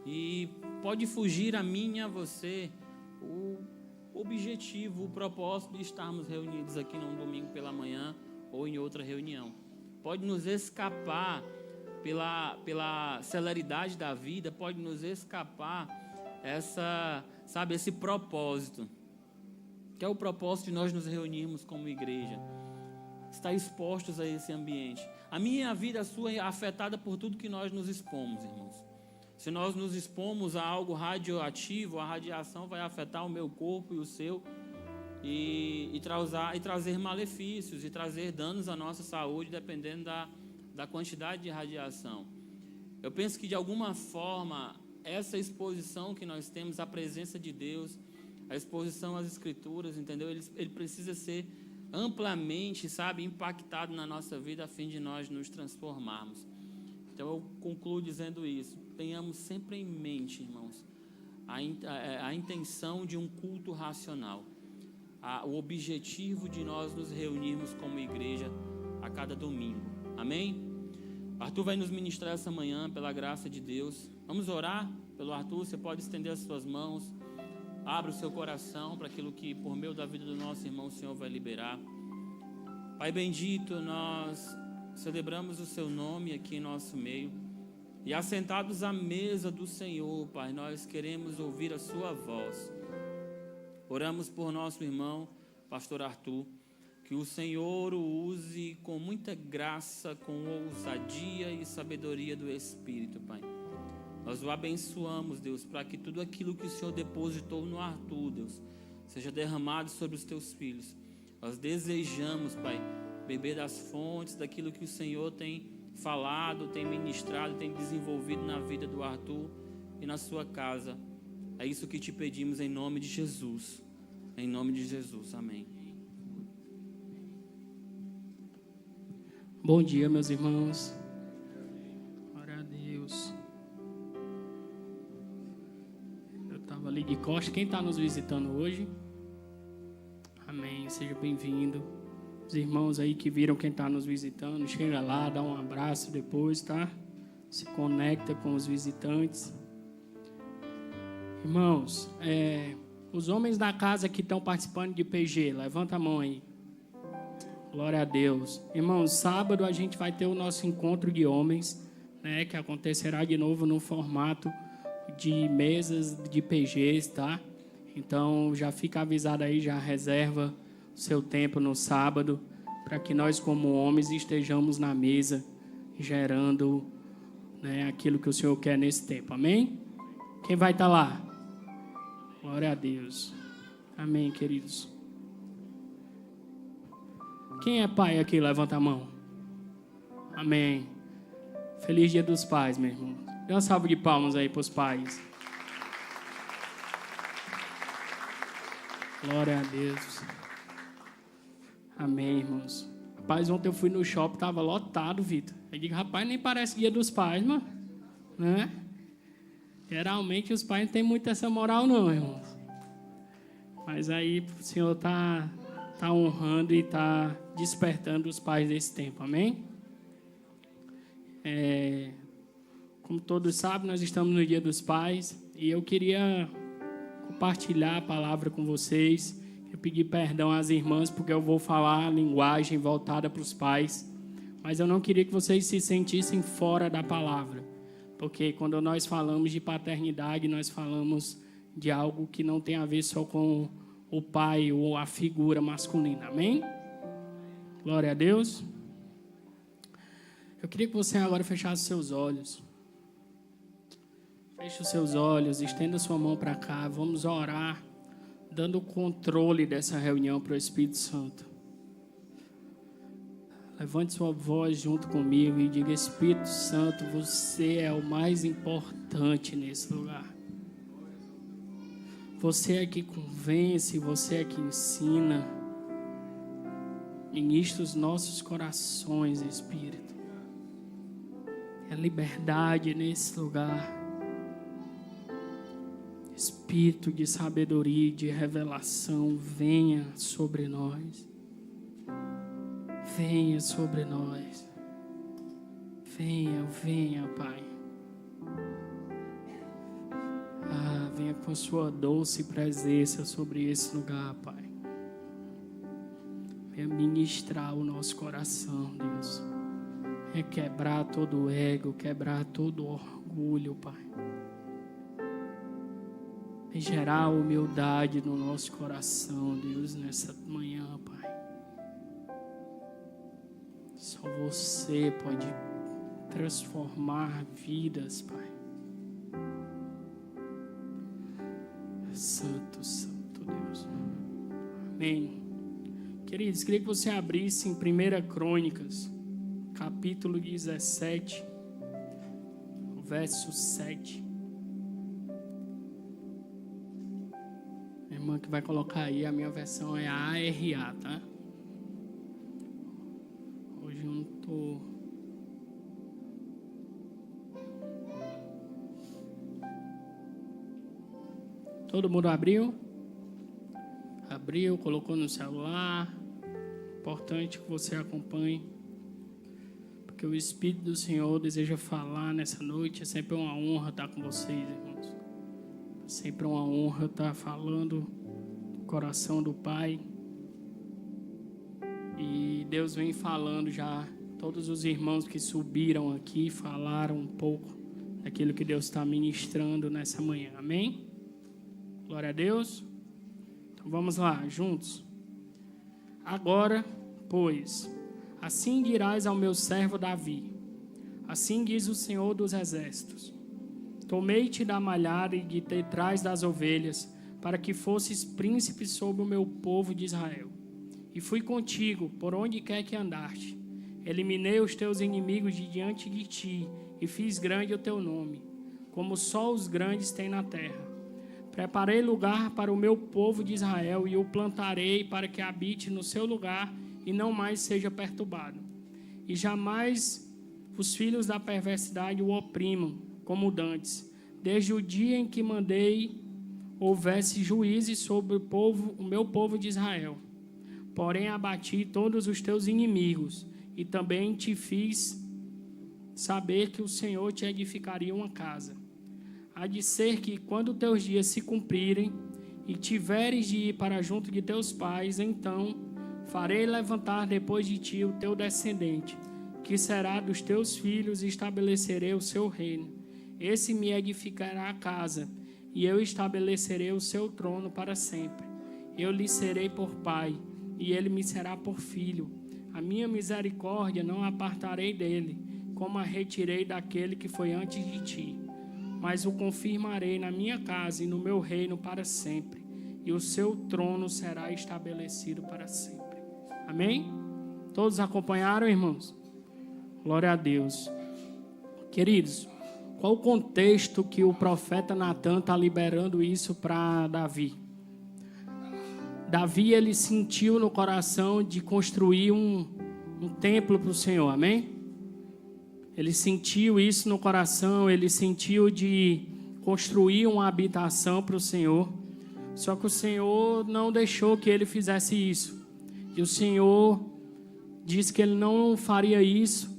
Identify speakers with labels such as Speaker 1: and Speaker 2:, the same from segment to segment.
Speaker 1: E pode fugir a mim e a você o objetivo, o propósito de estarmos reunidos aqui num domingo pela manhã ou em outra reunião. Pode nos escapar pela celeridade da vida, pode nos escapar esse propósito, que é o propósito de nós nos reunirmos como igreja, estar expostos a esse ambiente. A minha e a vida, a sua, é afetada por tudo que nós nos expomos, irmãos. Se nós nos expomos a algo radioativo, a radiação vai afetar o meu corpo e o seu, e trazer malefícios, e trazer danos à nossa saúde, dependendo da quantidade de radiação. Eu penso que, de alguma forma, essa exposição que nós temos à presença de Deus, a exposição às Escrituras, entendeu? Ele precisa ser amplamente, impactado na nossa vida, a fim de nós nos transformarmos. Então, eu concluo dizendo isso. Tenhamos sempre em mente, irmãos, a intenção de um culto racional, o objetivo de nós nos reunirmos como igreja a cada domingo. Amém? Arthur vai nos ministrar essa manhã, pela graça de Deus. Vamos orar pelo Arthur. Você pode estender as suas mãos, abra o seu coração para aquilo que, por meio da vida do nosso irmão, o Senhor vai liberar. Pai bendito, nós celebramos o seu nome aqui em nosso meio, e assentados à mesa do Senhor, Pai, nós queremos ouvir a sua voz. Oramos por nosso irmão, pastor Arthur, que o Senhor o use com muita graça, com ousadia e sabedoria do Espírito, Pai. Nós o abençoamos, Deus, para que tudo aquilo que o Senhor depositou no Arthur, Deus, seja derramado sobre os teus filhos. Nós desejamos, Pai, beber das fontes daquilo que o Senhor tem falado, tem ministrado, tem desenvolvido na vida do Arthur e na sua casa. É isso que te pedimos em nome de Jesus. Em nome de Jesus. Amém.
Speaker 2: Bom dia, meus irmãos. Glória a Deus. Eu estava ali de costas. Quem está nos visitando hoje? Amém. Seja bem-vindo. Os irmãos aí que viram quem está nos visitando, chega lá, dá um abraço depois, tá? Se conecta com os visitantes. Irmãos, os homens da casa que estão participando de PG, levanta a mão aí. Glória a Deus. Irmãos, sábado a gente vai ter o nosso encontro de homens, né? Que acontecerá de novo no formato de mesas de PGs, tá? Então já fica avisado aí, já reserva o seu tempo no sábado, para que nós como homens estejamos na mesa, gerando, né, aquilo que o Senhor quer nesse tempo, amém? Quem vai estar lá? Glória a Deus, amém, queridos. Quem é pai aqui? Levanta a mão. Amém. Feliz Dia dos Pais, meu irmão. Dê uma salva de palmas aí para os pais. Glória a Deus. Amém, irmãos. Rapaz, ontem eu fui no shopping, estava lotado, Vitor. Eu digo, rapaz, nem parece Dia dos Pais, mano. Né? Geralmente os pais não têm muito essa moral, não, irmãos. Mas aí o Senhor está honrando e está despertando os pais desse tempo, amém? Como todos sabem, nós estamos no Dia dos Pais e eu queria compartilhar a palavra com vocês. Eu pedi perdão às irmãs porque eu vou falar a linguagem voltada para os pais, mas eu não queria que vocês se sentissem fora da palavra, porque quando nós falamos de paternidade, nós falamos de algo que não tem a ver só com o pai ou a figura masculina, amém? Glória a Deus. Eu queria que você agora fechasse seus olhos. Feche os seus olhos, estenda sua mão para cá, vamos orar, dando o controle dessa reunião para o Espírito Santo. Levante sua voz junto comigo e diga, Espírito Santo, você é o mais importante nesse lugar. Você é que convence, você é que ensina. Ministra os nossos corações, Espírito. É liberdade nesse lugar. Espírito de sabedoria e de revelação, venha sobre nós. Venha sobre nós. Venha, Pai. com sua doce presença sobre esse lugar, Pai. Venha ministrar o nosso coração, Deus. Venha quebrar todo o ego, quebrar todo o orgulho, Pai. Venha gerar humildade no nosso coração, Deus, nessa manhã, Pai. Só você pode transformar vidas, Pai. Santo, Santo Deus. Amém. Queridos, queria que você abrisse em 1 Crônicas, capítulo 17, verso 7. Minha irmã que vai colocar aí, a minha versão é a ARA, tá? Hoje eu não tô... Todo mundo abriu? Abriu, colocou no celular. Importante que você acompanhe, porque o Espírito do Senhor deseja falar nessa noite. É sempre uma honra estar com vocês, irmãos. É sempre uma honra estar falando do coração do Pai. E Deus vem falando já. Todos os irmãos que subiram aqui falaram um pouco daquilo que Deus está ministrando nessa manhã. Amém? Glória a Deus. Então vamos lá, juntos. Agora, pois, assim dirás ao meu servo Davi: assim diz o Senhor dos Exércitos: tomei-te da malhada e de detrás das ovelhas, para que fosses príncipe sobre o meu povo de Israel. E fui contigo por onde quer que andaste. Eliminei os teus inimigos de diante de ti, e fiz grande o teu nome, como só os grandes têm na terra. Preparei lugar para o meu povo de Israel, e o plantarei para que habite no seu lugar e não mais seja perturbado. E jamais os filhos da perversidade o oprimam, como dantes, desde o dia em que mandei houvesse juízes sobre o meu povo de Israel. Porém abati todos os teus inimigos, e também te fiz saber que o Senhor te edificaria uma casa. Há de ser que, quando teus dias se cumprirem, e tiveres de ir para junto de teus pais, então farei levantar depois de ti o teu descendente, que será dos teus filhos, e estabelecerei o seu reino. Esse me edificará a casa, e eu estabelecerei o seu trono para sempre. Eu lhe serei por pai, e ele me será por filho. A minha misericórdia não apartarei dele, como a retirei daquele que foi antes de ti. Mas o confirmarei na minha casa e no meu reino para sempre, e o seu trono será estabelecido para sempre. Amém? Todos acompanharam, irmãos? Glória a Deus. Queridos, qual o contexto que o profeta Natan está liberando isso para Davi? Davi, ele sentiu no coração de construir um templo para o Senhor, amém? Ele sentiu isso no coração, ele sentiu de construir uma habitação para o Senhor. Só que o Senhor não deixou que ele fizesse isso. E o Senhor disse que ele não faria isso,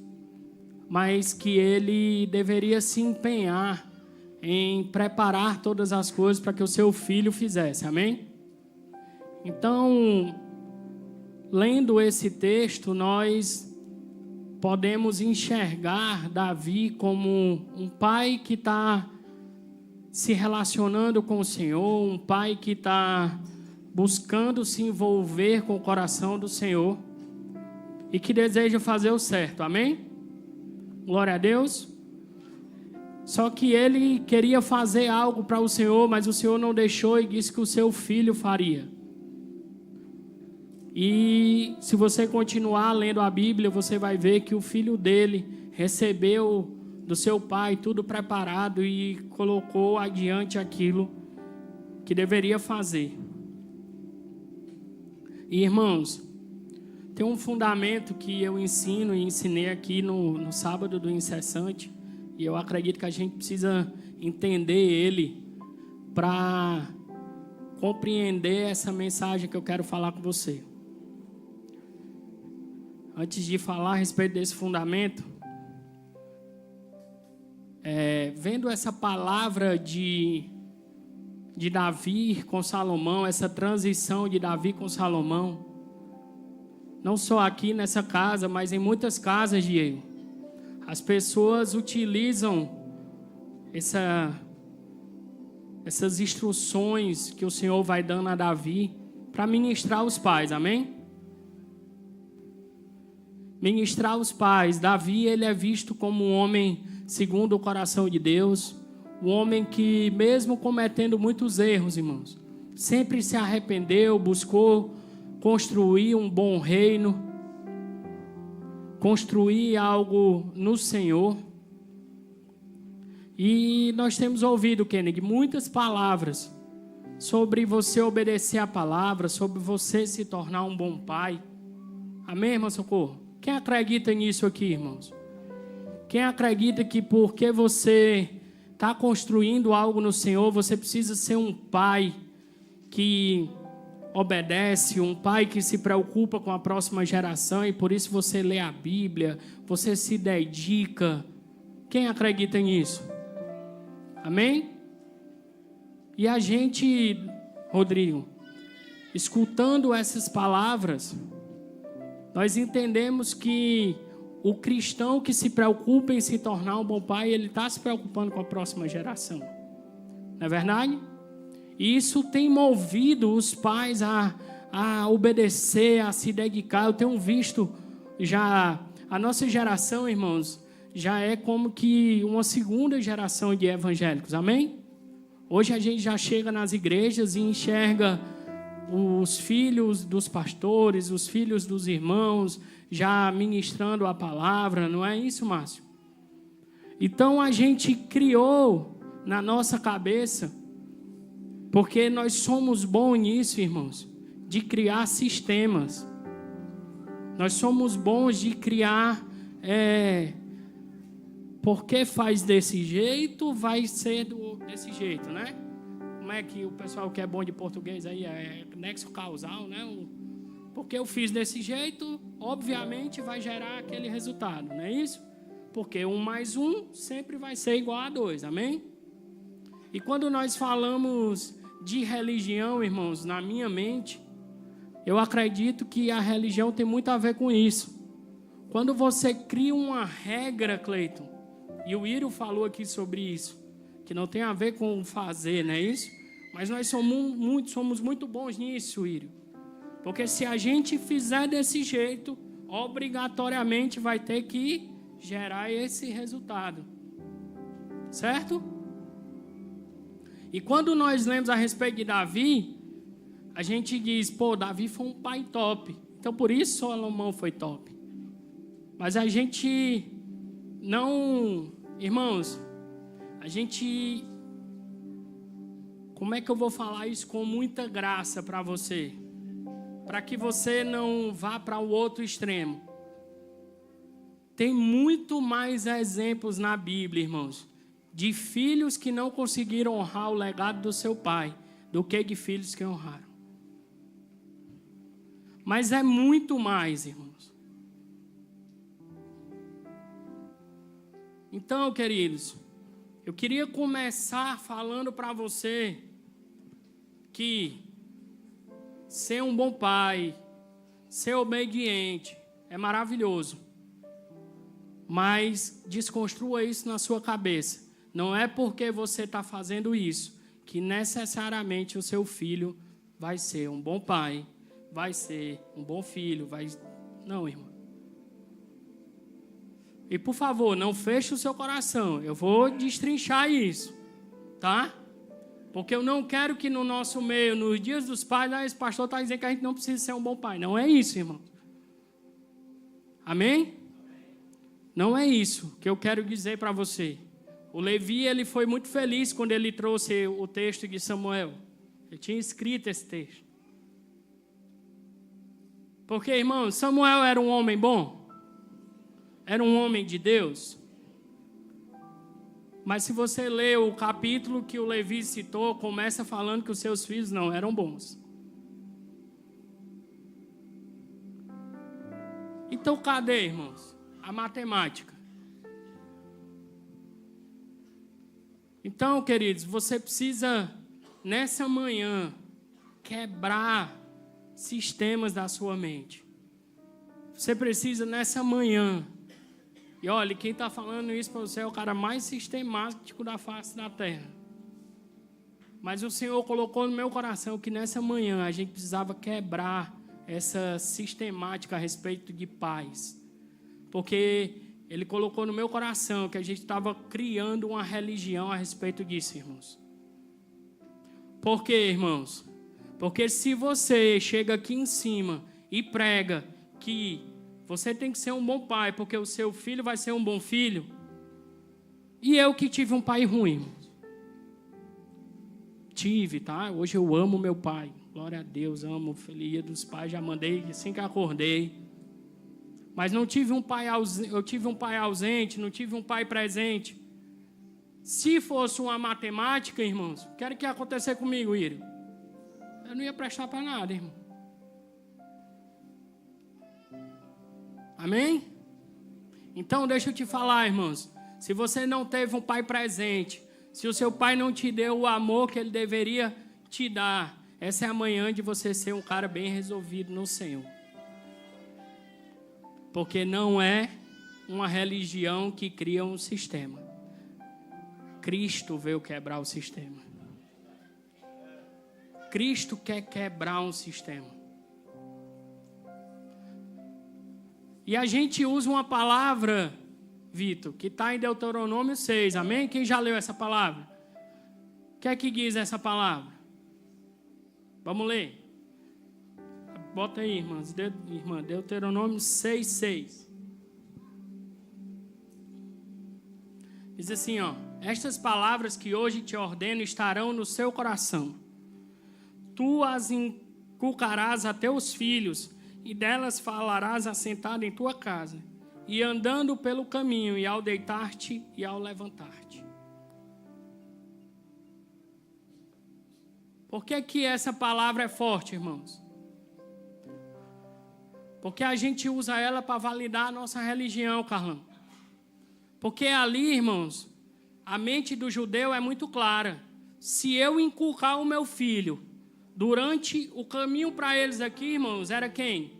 Speaker 2: mas que ele deveria se empenhar em preparar todas as coisas para que o seu filho fizesse, amém? Então, lendo esse texto, nós podemos enxergar Davi como um pai que está se relacionando com o Senhor, um pai que está buscando se envolver com o coração do Senhor e que deseja fazer o certo, amém? Glória a Deus. Só que ele queria fazer algo para o Senhor, mas o Senhor não deixou e disse que o seu filho faria. E se você continuar lendo a Bíblia, você vai ver que o filho dele recebeu do seu pai tudo preparado e colocou adiante aquilo que deveria fazer. E, irmãos, tem um fundamento que eu ensino e ensinei aqui no sábado do incessante, e eu acredito que a gente precisa entender ele para compreender essa mensagem que eu quero falar com você. Antes de falar a respeito desse fundamento, vendo essa palavra de de Davi com Salomão, essa transição de Davi com Salomão. Não só aqui nessa casa, mas em muitas casas, Diego. As pessoas utilizam essas instruções que o Senhor vai dando a Davi para ministrar os pais, amém? Ministrar os pais. Davi, ele é visto como um homem segundo o coração de Deus, um homem que, mesmo cometendo muitos erros, irmãos, sempre se arrependeu, buscou construir um bom reino, construir algo no Senhor. E nós temos ouvido, Kennedy, muitas palavras sobre você obedecer a palavra, sobre você se tornar um bom pai. Amém, irmão Socorro? Quem acredita nisso aqui, irmãos? Quem acredita que porque você está construindo algo no Senhor, você precisa ser um pai que obedece, um pai que se preocupa com a próxima geração e por isso você lê a Bíblia, você se dedica. Quem acredita nisso? Amém? E a gente, Rodrigo, escutando essas palavras, nós entendemos que o cristão que se preocupa em se tornar um bom pai, ele está se preocupando com a próxima geração. Não é verdade? E isso tem movido os pais a obedecer, a se dedicar. Eu tenho visto já, a nossa geração, irmãos, já é como que uma segunda geração de evangélicos, amém? Hoje a gente já chega nas igrejas e enxerga os filhos dos pastores, os filhos dos irmãos, já ministrando a palavra, não é isso, Márcio? Então a gente criou na nossa cabeça, porque nós somos bons nisso, irmãos, de criar sistemas. Nós somos bons de criar, porque faz desse jeito, vai ser desse jeito, né? Como é que o pessoal que é bom de português aí é nexo causal, né? Porque eu fiz desse jeito, obviamente vai gerar aquele resultado, não é isso? Porque 1 mais 1 sempre vai ser igual a 2, amém? E quando nós falamos de religião, irmãos, na minha mente, eu acredito que a religião tem muito a ver com isso. Quando você cria uma regra, Cleiton, e o Írio falou aqui sobre isso, que não tem a ver com fazer, não é isso? Mas nós somos muito bons nisso, Írio. Porque se a gente fizer desse jeito, obrigatoriamente vai ter que gerar esse resultado. Certo? E quando nós lemos a respeito de Davi, a gente diz, Davi foi um pai top. Então por isso Salomão foi top. Mas a gente não... Irmãos, a gente... Como é que eu vou falar isso com muita graça para você? Para que você não vá para o outro extremo. Tem muito mais exemplos na Bíblia, irmãos, de filhos que não conseguiram honrar o legado do seu pai, do que de filhos que honraram. Mas é muito mais, irmãos. Então, queridos, eu queria começar falando para você que ser um bom pai, ser obediente, é maravilhoso. Mas desconstrua isso na sua cabeça. Não é porque você está fazendo isso que necessariamente o seu filho vai ser um bom pai, vai ser um bom filho, Não, irmão. E por favor, não feche o seu coração. Eu vou destrinchar isso, tá? Porque eu não quero que no nosso meio, nos dias dos pais, esse pastor está dizendo que a gente não precisa ser um bom pai. Não é isso, irmão. Amém? Não é isso que eu quero dizer para você. O Levi, ele foi muito feliz quando ele trouxe o texto de Samuel. Ele tinha escrito esse texto. Porque, irmão, Samuel era um homem bom. Era um homem de Deus. Mas se você ler o capítulo que o Levi citou, começa falando que os seus filhos não eram bons. Então, cadê, irmãos, a matemática? Então, queridos, você precisa nessa manhã, quebrar sistemas da sua mente. Você precisa nessa manhã. E olha, quem está falando isso para você é o cara mais sistemático da face da terra. Mas o Senhor colocou no meu coração que nessa manhã a gente precisava quebrar essa sistemática a respeito de paz. Porque Ele colocou no meu coração que a gente estava criando uma religião a respeito disso, irmãos. Por quê, irmãos? Porque se você chega aqui em cima e prega que você tem que ser um bom pai, porque o seu filho vai ser um bom filho, e eu que tive um pai ruim, irmãos. Tive, tá? Hoje eu amo meu pai. Glória a Deus, amo. Feliz Dia dos Pais, já mandei assim que acordei. Mas não tive um pai ausente, eu tive um pai ausente, não tive um pai presente. Se fosse uma matemática, irmãos, o que era que ia acontecer comigo, Írio? Eu não ia prestar para nada, irmão. Amém? Então, deixa eu te falar, irmãos. Se você não teve um pai presente, se o seu pai não te deu o amor que ele deveria te dar, essa é a manhã de você ser um cara bem resolvido no Senhor. Porque não é uma religião que cria um sistema. Cristo veio quebrar o sistema. Cristo quer quebrar um sistema. E a gente usa uma palavra, Vitor, que está em Deuteronômio 6, amém? Quem já leu essa palavra? O que é que diz essa palavra? Vamos ler. Bota aí, irmãs. Irmã, Deuteronômio 6:6. Diz assim, ó. Estas palavras que hoje te ordeno estarão no seu coração. Tu as inculcarás a teus filhos, e delas falarás assentado em tua casa, e andando pelo caminho, e ao deitar-te e ao levantar-te. Por que que essa palavra é forte, irmãos? Porque a gente usa ela para validar a nossa religião, Carlão. Porque ali, irmãos, a mente do judeu é muito clara. Se eu inculcar o meu filho durante o caminho para eles aqui, irmãos, era quem?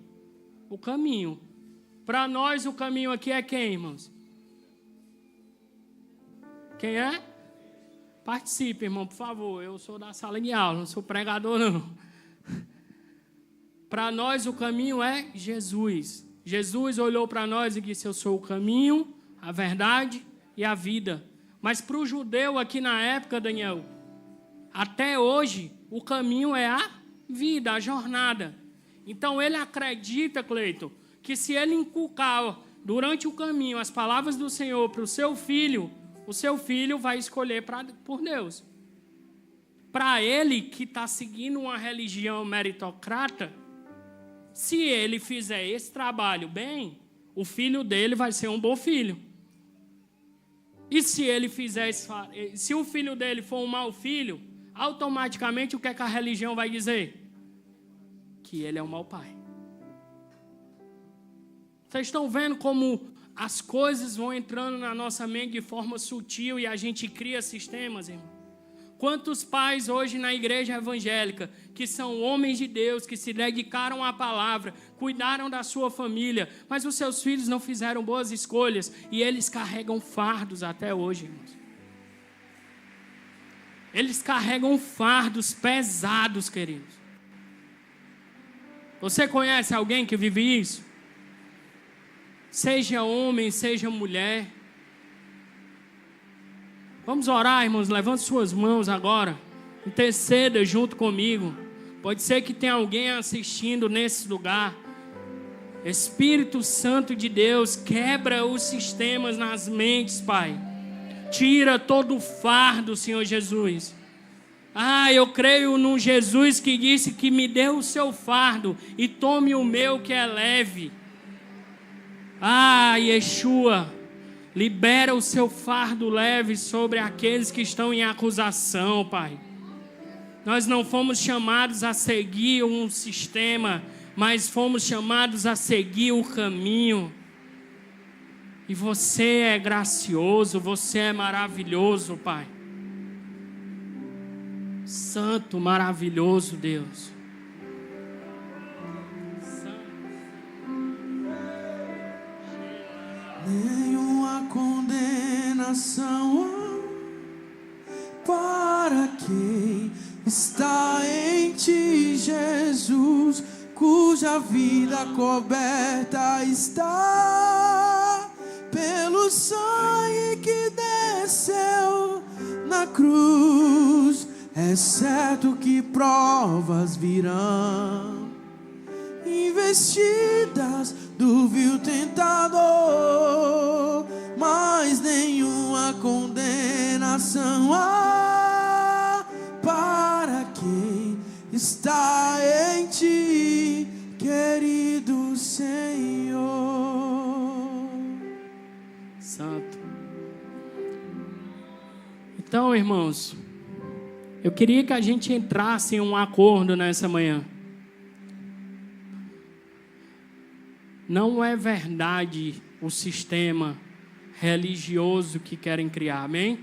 Speaker 2: O caminho. Para nós, o caminho aqui é quem, irmãos? Quem é? Participe, irmão, por favor. Eu sou da sala de aula, não sou pregador, não. Para nós, o caminho é Jesus. Jesus olhou para nós e disse, eu sou o caminho, a verdade e a vida. Mas para o judeu aqui na época, Daniel, até hoje, o caminho é a vida, a jornada. Então, ele acredita, Cleiton, que se ele inculcar durante o caminho as palavras do Senhor para o seu filho vai escolher por Deus. Para ele, que está seguindo uma religião meritocrata, se ele fizer esse trabalho bem, o filho dele vai ser um bom filho. E se ele fizer se o filho dele for um mau filho, automaticamente o que é que a religião vai dizer? Que ele é um mau pai. Vocês estão vendo como as coisas vão entrando na nossa mente de forma sutil e a gente cria sistemas, irmão? Quantos pais hoje na igreja evangélica, que são homens de Deus, que se dedicaram à palavra, cuidaram da sua família, mas os seus filhos não fizeram boas escolhas e eles carregam fardos até hoje, irmãos. Eles carregam fardos pesados, queridos. Você conhece alguém que vive isso? Seja homem, seja mulher. Vamos orar, irmãos. Levante suas mãos agora. Interceda junto comigo. Pode ser que tenha alguém assistindo nesse lugar. Espírito Santo de Deus, quebra os sistemas nas mentes, Pai. Tira todo o fardo, Senhor Jesus. Eu creio num Jesus que disse que me deu o seu fardo e tome o meu que é leve. Yeshua, libera o seu fardo leve sobre aqueles que estão em acusação, Pai. Nós não fomos chamados a seguir um sistema, mas fomos chamados a seguir o caminho. E você é gracioso, você é maravilhoso, Pai. Santo, maravilhoso Deus.
Speaker 3: Nenhuma condenação para quem está em ti, Jesus, cuja vida coberta está pelo sangue que desceu na cruz. É certo que provas virão, investidas do vil tentador, mas nenhuma condenação há para quem está em ti, querido Senhor.
Speaker 2: Santo. Então, irmãos, eu queria que a gente entrasse em um acordo nessa manhã. Não é verdade o sistema religioso que querem criar, amém?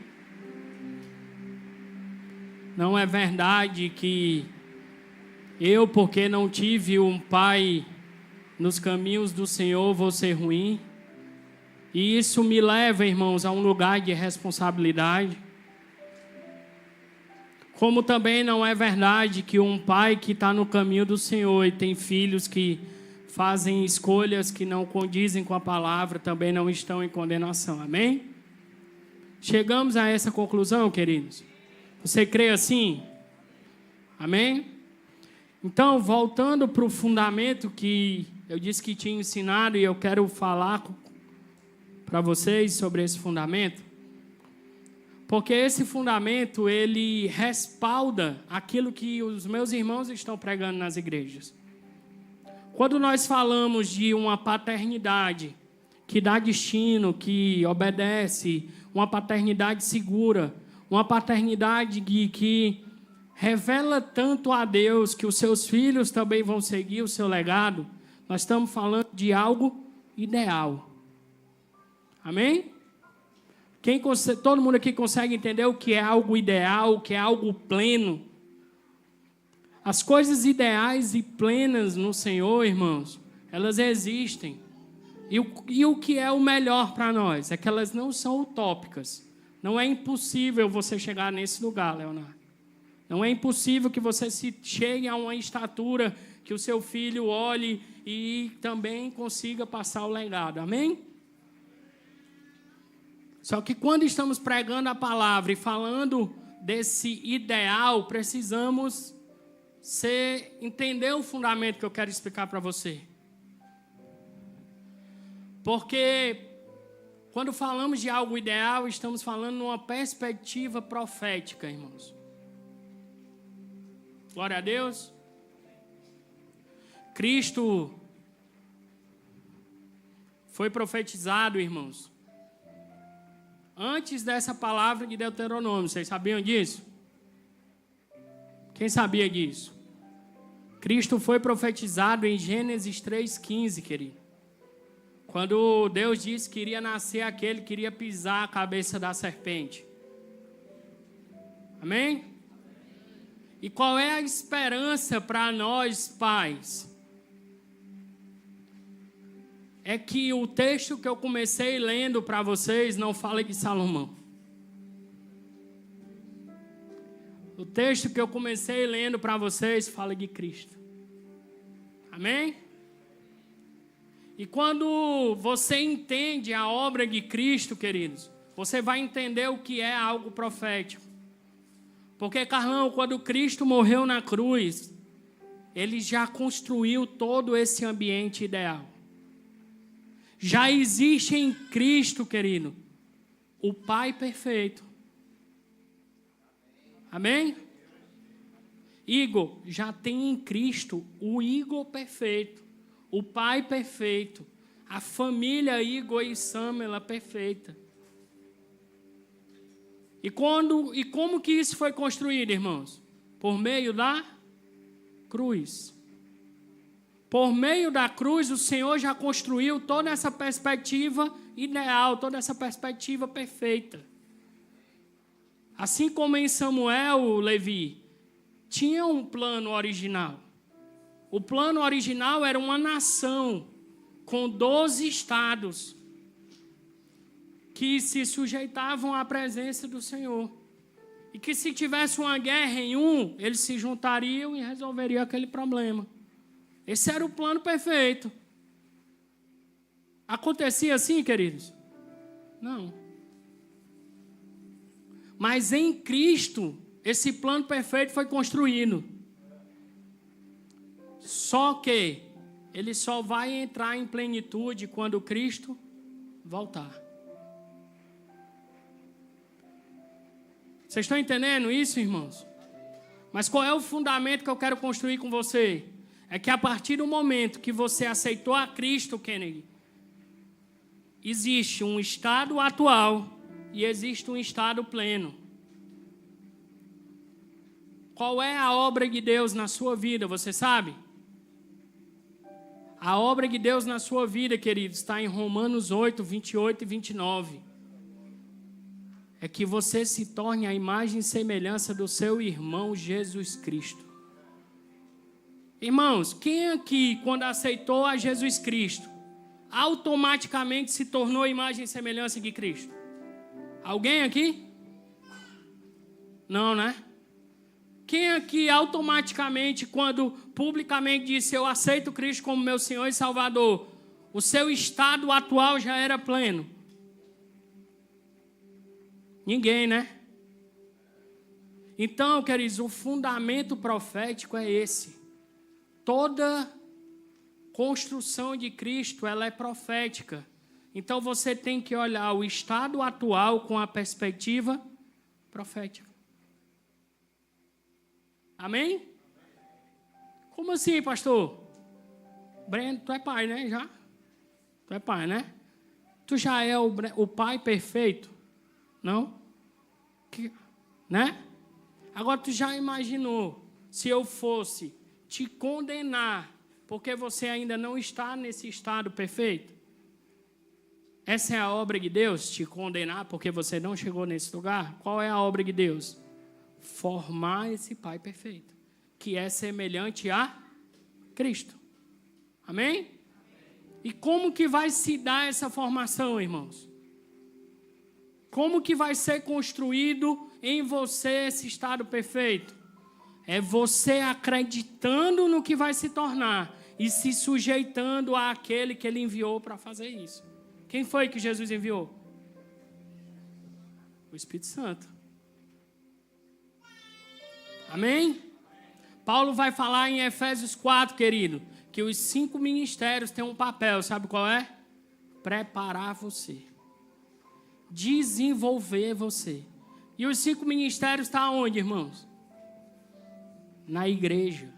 Speaker 2: Não é verdade que eu, porque não tive um pai nos caminhos do Senhor, vou ser ruim. E isso me leva, irmãos, a um lugar de responsabilidade. Como também não é verdade que um pai que está no caminho do Senhor e tem filhos que fazem escolhas que não condizem com a palavra, também não estão em condenação, amém? Chegamos a essa conclusão, queridos? Você crê assim? Amém? Então, voltando para o fundamento que eu disse que tinha ensinado, e eu quero falar para vocês sobre esse fundamento, porque esse fundamento, ele respalda aquilo que os meus irmãos estão pregando nas igrejas. Quando nós falamos de uma paternidade que dá destino, que obedece, uma paternidade segura, uma paternidade que revela tanto a Deus que os seus filhos também vão seguir o seu legado, nós estamos falando de algo ideal. Amém? Todo mundo aqui consegue entender o que é algo ideal, o que é algo pleno? As coisas ideais e plenas no Senhor, irmãos, elas existem. E o que é o melhor para nós? É que elas não são utópicas. Não é impossível você chegar nesse lugar, Leonardo. Não é impossível que você chegue a uma estatura que o seu filho olhe e também consiga passar o legado. Amém? Só que quando estamos pregando a palavra e falando desse ideal, precisamos entender o fundamento que eu quero explicar para você. Porque quando falamos de algo ideal, estamos falando numa perspectiva profética, irmãos. Glória a Deus. Cristo foi profetizado, irmãos, antes dessa palavra de Deuteronômio. Vocês sabiam disso? Quem sabia disso? Cristo foi profetizado em Gênesis 3,15, querido. Quando Deus disse que iria nascer aquele que iria pisar a cabeça da serpente. Amém? E qual é a esperança para nós, pais? É que o texto que eu comecei lendo para vocês não fala de Salomão. O texto que eu comecei lendo para vocês fala de Cristo. Amém? E quando você entende a obra de Cristo, queridos, você vai entender o que é algo profético. Porque, Carlão, quando Cristo morreu na cruz, ele já construiu todo esse ambiente ideal. Já existe em Cristo, querido, o Pai perfeito. Amém? Igor, já tem em Cristo o Igor perfeito, o Pai perfeito, a família Igor e Samela perfeita. E como que isso foi construído, irmãos? Por meio da cruz. Por meio da cruz, o Senhor já construiu toda essa perspectiva ideal, toda essa perspectiva perfeita. Assim como em Samuel, Levi, tinha um plano original. O plano original era uma nação com 12 estados que se sujeitavam à presença do Senhor. E que se tivesse uma guerra em um, eles se juntariam e resolveriam aquele problema. Esse era o plano perfeito. Acontecia assim, queridos? Não. Mas em Cristo, esse plano perfeito foi construído. Só que ele só vai entrar em plenitude quando Cristo voltar. Vocês estão entendendo isso, irmãos? Mas qual é o fundamento que eu quero construir com você? É que a partir do momento que você aceitou a Cristo, Kennedy, existe um estado atual e existe um estado pleno. Qual é a obra de Deus na sua vida, você sabe? A obra de Deus na sua vida, queridos, está em Romanos 8, 28 e 29. É que você se torne a imagem e semelhança do seu irmão Jesus Cristo. Irmãos, quem aqui, quando aceitou a Jesus Cristo, automaticamente se tornou a imagem e semelhança de Cristo? Alguém aqui? Não, né? Quem aqui automaticamente, quando publicamente disse eu aceito Cristo como meu Senhor e Salvador, o seu estado atual já era pleno? Ninguém, né? Então, queridos, o fundamento profético é esse. Toda construção de Cristo, ela é profética. Então, você tem que olhar o estado atual com a perspectiva profética. Amém? Como assim, pastor? Breno, tu é pai, né? Já? Tu é pai, né? Tu já é o pai perfeito? Não? Né? Agora, tu já imaginou se eu fosse te condenar porque você ainda não está nesse estado perfeito? Essa é a obra de Deus, te condenar porque você não chegou nesse lugar? Qual é a obra de Deus? Formar esse pai perfeito, que é semelhante a Cristo. Amém? E como que vai se dar essa formação, irmãos? Como que vai ser construído em você esse estado perfeito? É você acreditando no que vai se tornar e se sujeitando àquele que Ele enviou para fazer isso. Quem foi que Jesus enviou? O Espírito Santo. Amém? Paulo vai falar em Efésios 4, querido, que os 5 ministérios têm um papel, sabe qual é? Preparar você. Desenvolver você. E os 5 ministérios estão onde, irmãos? Na igreja.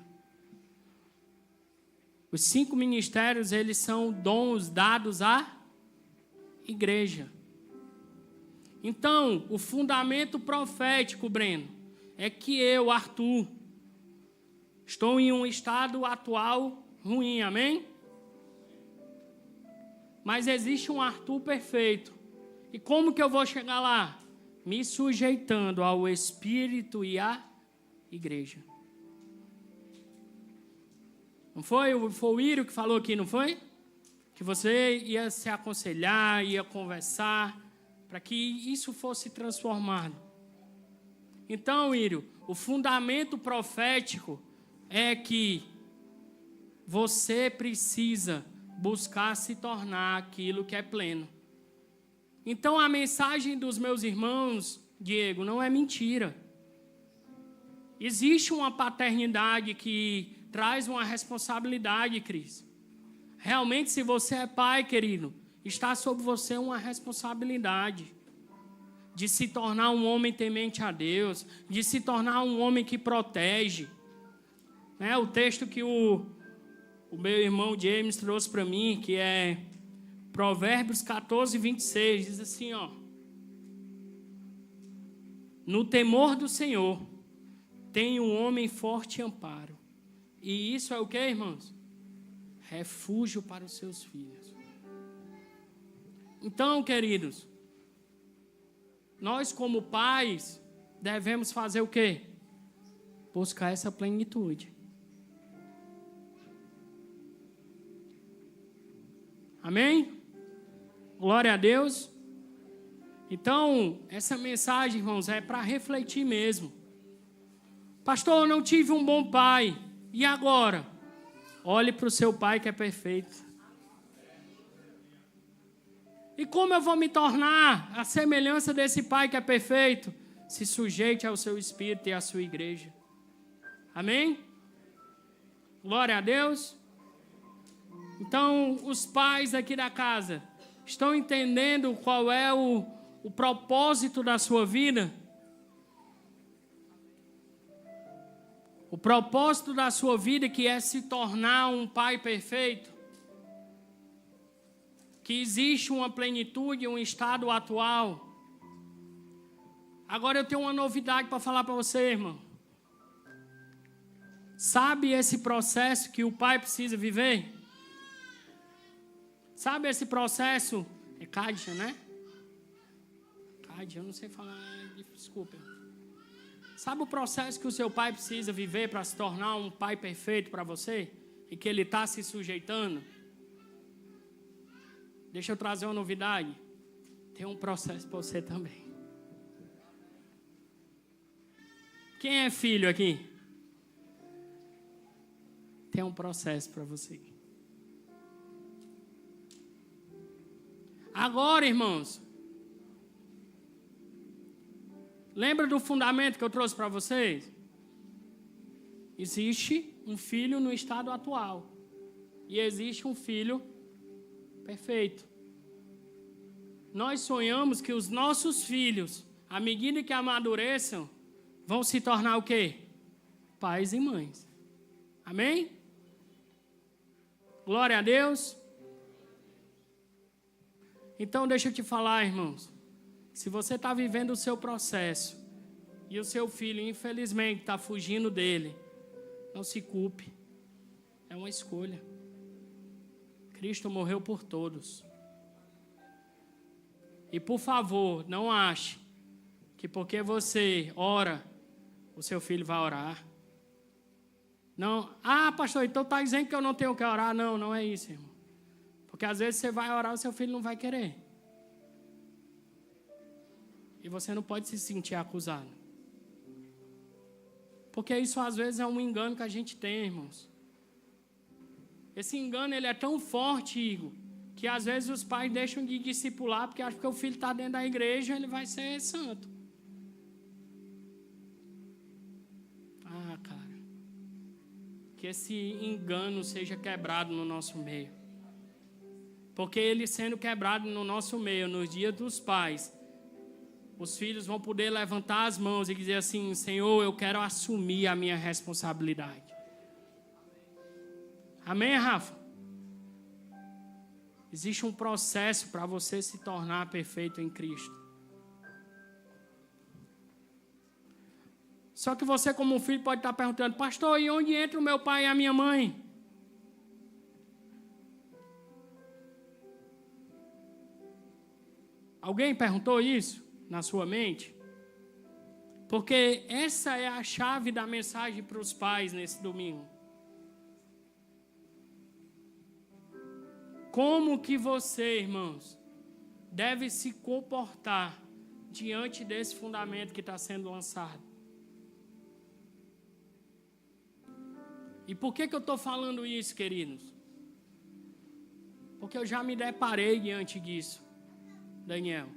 Speaker 2: Os 5 ministérios, eles são dons dados à igreja. Então, o fundamento profético, Breno, é que eu, Arthur, estou em um estado atual ruim, amém? Mas existe um Arthur perfeito. E como que eu vou chegar lá? Me sujeitando ao Espírito e à igreja. Não foi? Foi o Írio que falou aqui, não foi? Que você ia se aconselhar, ia conversar, para que isso fosse transformado. Então, Írio, o fundamento profético é que você precisa buscar se tornar aquilo que é pleno. Então, a mensagem dos meus irmãos, Diego, não é mentira. Existe uma paternidade que traz uma responsabilidade, Cris. Realmente, se você é pai, querido, está sobre você uma responsabilidade de se tornar um homem temente a Deus, de se tornar um homem que protege. Né? O texto que o meu irmão James trouxe para mim, que é Provérbios 14, 26, diz assim, ó. No temor do Senhor tem um homem forte amparo. E isso é o que, irmãos? Refúgio para os seus filhos. Então, queridos, nós como pais devemos fazer o quê? buscar essa plenitude. Amém? Glória a Deus. Então, essa mensagem, irmãos, é para refletir mesmo. Pastor, eu não tive um bom pai. E agora? Olhe para o seu pai que é perfeito. E como eu vou me tornar a semelhança desse pai que é perfeito? Se sujeite ao seu espírito e à sua igreja. Amém? Glória a Deus. Então, os pais aqui da casa estão entendendo qual é o propósito da sua vida? O propósito da sua vida que é se tornar um pai perfeito? Que existe uma plenitude, um estado atual. Agora eu tenho uma novidade para falar para você, irmão. Sabe esse processo que o pai precisa viver? Sabe esse processo? É Cádia, né? Cádia, eu não sei falar, desculpa. Sabe o processo que o seu pai precisa viver para se tornar um pai perfeito para você? E que ele está se sujeitando? Deixa eu trazer uma novidade. Tem um processo para você também. Quem é filho aqui? Tem um processo para você. Agora, irmãos, lembra do fundamento que eu trouxe para vocês? Existe um filho no estado atual. E existe um filho perfeito. Nós sonhamos que os nossos filhos, à medida que amadureçam, vão se tornar o quê? Pais e mães. Amém? Glória a Deus. Então, deixa eu te falar, irmãos. Se você está vivendo o seu processo e o seu filho, infelizmente, está fugindo dele, não se culpe. É uma escolha. Cristo morreu por todos. E, por favor, não ache que porque você ora, o seu filho vai orar. Não. Ah, pastor, então está dizendo que eu não tenho que orar. Não, não é isso, irmão. Porque às vezes você vai orar, o seu filho não vai querer. E você não pode se sentir acusado. Porque isso às vezes é um engano que a gente tem, irmãos. Esse engano ele é tão forte, Igor, que às vezes os pais deixam de discipular porque acham que o filho está dentro da igreja ele vai ser santo. Ah, cara. Que esse engano seja quebrado no nosso meio. Porque ele sendo quebrado no nosso meio, nos dias dos pais, os filhos vão poder levantar as mãos e dizer assim: Senhor, eu quero assumir a minha responsabilidade. Amém, Rafa? Existe um processo para você se tornar perfeito em Cristo. Só que você, como filho, pode estar perguntando: pastor, e onde entra o meu pai e a minha mãe? Alguém perguntou isso na sua mente? Porque essa é a chave da mensagem para os pais nesse domingo. Como que você, irmãos, deve se comportar diante desse fundamento que está sendo lançado? E por que eu estou falando isso, queridos? Porque eu já me deparei diante disso, Daniel.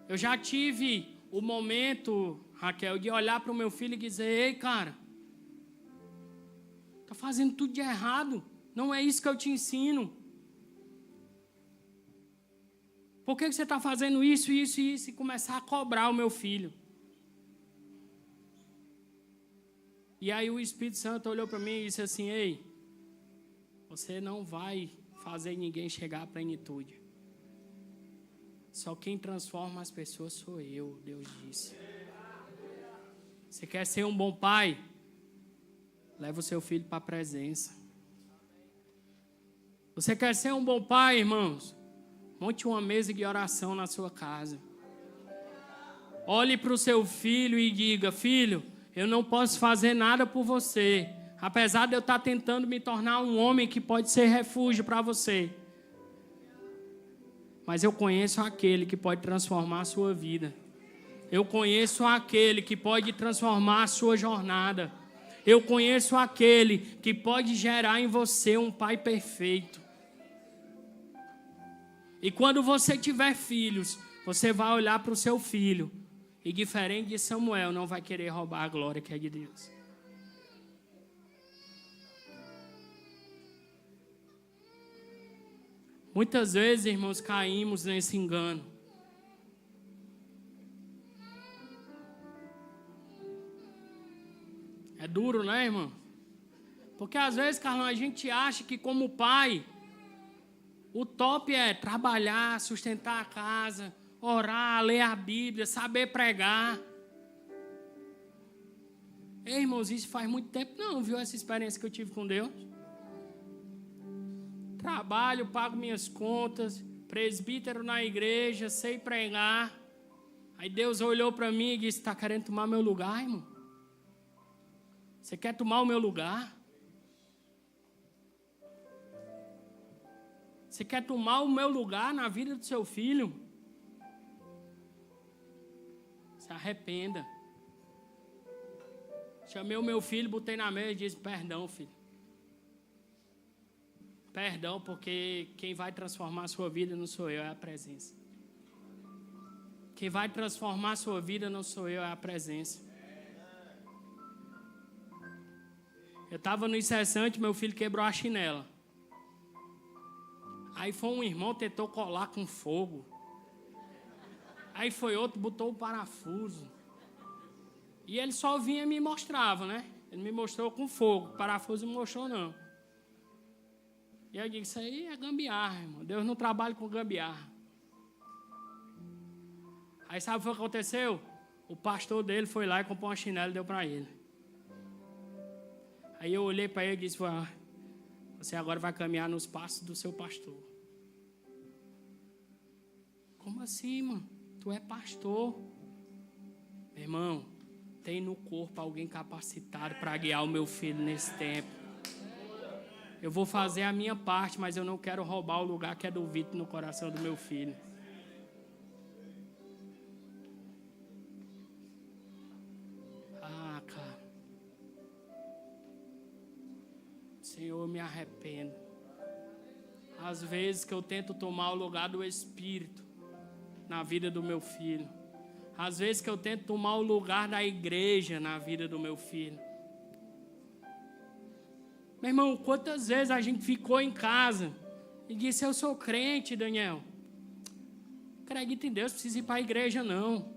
Speaker 2: Eu já tive o momento, Raquel, de olhar para o meu filho e dizer: ei, cara, está fazendo tudo de errado. Não é isso que eu te ensino. Por que você está fazendo isso, isso e isso? E começar a cobrar o meu filho. E aí o Espírito Santo olhou para mim e disse assim: ei, você não vai fazer ninguém chegar à plenitude. Só quem transforma as pessoas sou eu, Deus disse. Você quer ser um bom pai? Leva o seu filho para a presença. Você quer ser um bom pai, irmãos? Monte uma mesa de oração na sua casa. Olhe para o seu filho e diga: filho, eu não posso fazer nada por você, apesar de eu estar tentando me tornar um homem que pode ser refúgio para você. Mas eu conheço aquele que pode transformar a sua vida. Eu conheço aquele que pode transformar a sua jornada. Eu conheço aquele que pode gerar em você um pai perfeito. E quando você tiver filhos, você vai olhar para o seu filho e, diferente de Samuel, não vai querer roubar a glória que é de Deus. Muitas vezes, irmãos, caímos nesse engano. É duro, né, irmão? Porque às vezes, Carlão, a gente acha que como pai, o top é trabalhar, sustentar a casa, orar, ler a Bíblia, saber pregar. Ei, irmãos, isso faz muito tempo não, viu, essa experiência que eu tive com Deus? Trabalho, pago minhas contas, presbítero na igreja, sei pregar. Aí Deus olhou para mim e disse: está querendo tomar meu lugar, irmão? Você quer tomar o meu lugar? Você quer tomar o meu lugar na vida do seu filho? Se arrependa. Chamei o meu filho, botei na mesa e disse: perdão, filho. Perdão, porque quem vai transformar a sua vida não sou eu, é a presença. Quem vai transformar a sua vida não sou eu, é a presença. Eu estava no incessante, meu filho quebrou a chinela. Aí foi um irmão, tentou colar com fogo. Aí foi outro, botou o parafuso. E ele só vinha e me mostrava, né? Ele me mostrou com fogo, o parafuso não mostrou não. E eu digo: isso aí é gambiarra, irmão. Deus não trabalha com gambiarra. Aí sabe o que aconteceu? O pastor dele foi lá e comprou uma chinela e deu para ele. Aí eu olhei para ele e disse: você agora vai caminhar nos passos do seu pastor. Como assim, mano? Tu é pastor. Meu irmão, tem no corpo alguém capacitado para guiar o meu filho nesse tempo. Eu vou fazer a minha parte, mas eu não quero roubar o lugar que é do Vitor no coração do meu filho. Ah, cara. Senhor, eu me arrependo. Às vezes que eu tento tomar o lugar do Espírito na vida do meu filho. Às vezes que eu tento tomar o lugar da igreja na vida do meu filho. Meu irmão, quantas vezes a gente ficou em casa e disse: eu sou crente, Daniel. Acredita em Deus, não precisa ir para a igreja, não.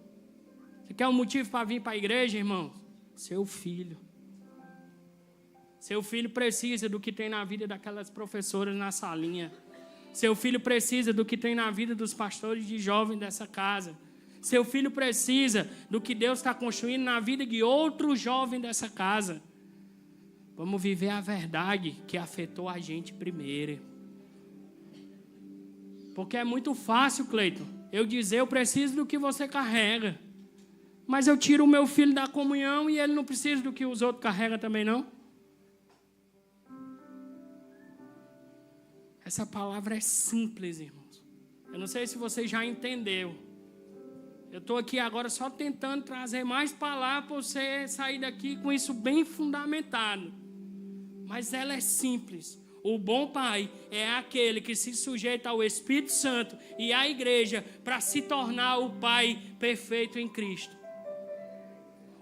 Speaker 2: Você quer um motivo para vir para a igreja, irmão? Seu filho. Seu filho precisa do que tem na vida daquelas professoras na salinha. Seu filho precisa do que tem na vida dos pastores de jovens dessa casa. Seu filho precisa do que Deus está construindo na vida de outro jovem dessa casa. Vamos viver a verdade que afetou a gente primeiro. Porque é muito fácil, Cleiton, eu dizer: eu preciso do que você carrega. Mas eu tiro o meu filho da comunhão e ele não precisa do que os outros carregam também, não? Essa palavra é simples, irmãos. Eu não sei se você já entendeu. Eu estou aqui agora só tentando trazer mais palavras para você sair daqui com isso bem fundamentado. Mas ela é simples. O bom pai é aquele que se sujeita ao Espírito Santo e à igreja para se tornar o pai perfeito em Cristo.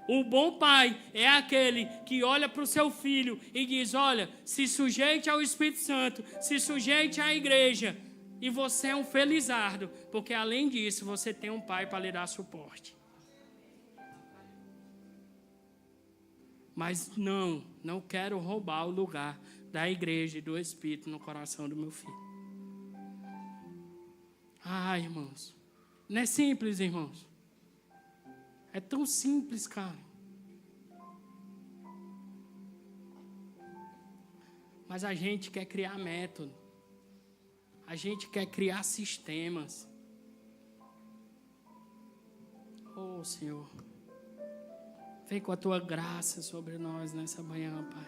Speaker 2: O bom pai é aquele que olha para o seu filho e diz: olha, se sujeite ao Espírito Santo, se sujeite à igreja. E você é um felizardo, porque além disso você tem um pai para lhe dar suporte. Mas não quero roubar o lugar da igreja e do Espírito no coração do meu filho. Irmãos, não é simples, irmãos. É tão simples, cara. Mas a gente quer criar método. A gente quer criar sistemas. Oh, Oh, Senhor, vem com a Tua graça sobre nós nessa manhã, Pai.